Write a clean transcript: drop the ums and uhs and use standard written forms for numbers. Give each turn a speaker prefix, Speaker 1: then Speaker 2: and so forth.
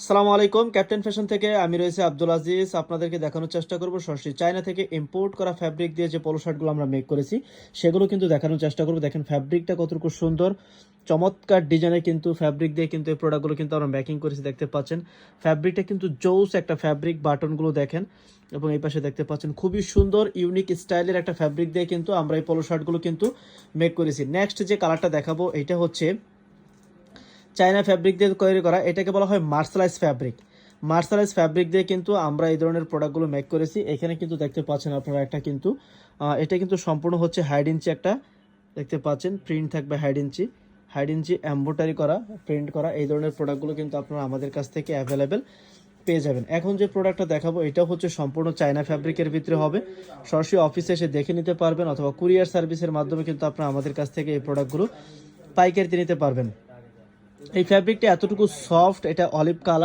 Speaker 1: আসসালামু আলাইকুম, captain fashion থেকে আমি রয়েছে আব্দুল আজিজ। আপনাদেরকে দেখানোর চেষ্টা করব সরাসরি চায়না থেকে ইম্পোর্ট করা ফ্যাব্রিক দিয়ে যে পোলো শার্টগুলো আমরা মেক করেছি সেগুলো কিন্তু দেখানোর চেষ্টা করব। দেখেন ফ্যাব্রিকটা কতটুকু সুন্দর, চমৎকার ডিজাইনের কিন্তু ফ্যাব্রিক দিয়ে কিন্তু এই প্রোডাক্টগুলো কিন্তু আমরা মেকিং করেছি। দেখতে পাচ্ছেন ফ্যাব্রিকটা কিন্তু জোস একটা ফ্যাব্রিক, বাটনগুলো দেখেন এবং এই পাশে দেখতে পাচ্ছেন খুবই সুন্দর ইউনিক স্টাইলের একটা ফ্যাব্রিক দিয়ে কিন্তু আমরা এই পোলো শার্টগুলো কিন্তু মেক করেছি। নেক্সট যে কালারটা দেখাবো এটা হচ্ছে চায়না ফ্যাব্রিক দিয়ে তৈরি করা, এটাকে বলা হয় মার্শালাইজ ফ্যাব্রিক। মার্শালাইজ ফ্যাব্রিক দিয়ে কিন্তু আমরা এই ধরনের প্রোডাক্টগুলো মেক করেছি। এখানে কিন্তু দেখতে পাচ্ছেন আপনারা একটা কিন্তু এটা কিন্তু সম্পূর্ণ হচ্ছে হাইড ইঞ্চি একটা, দেখতে পাচ্ছেন প্রিন্ট থাকবে হাইড ইঞ্চি এম্ব্রয়ডারি করা, প্রিন্ট করা। এই ধরনের প্রোডাক্টগুলো কিন্তু আপনারা আমাদের কাছ থেকে অ্যাভেলেবেল পেয়ে যাবেন। এখন যে প্রোডাক্টটা দেখাবো এটা হচ্ছে সম্পূর্ণ চায়না ফ্যাব্রিকের ভিতরে হবে। সরাসরি অফিসে এসে দেখে নিতে পারবেন অথবা কুরিয়ার সার্ভিসের মাধ্যমে কিন্তু আপনারা আমাদের কাছ থেকে এই প্রোডাক্টগুলো পাইকারিতে নিতে পারবেন। এই ফ্যাব্রিকটা এতটুকু সফট, এটা অলিভ কালার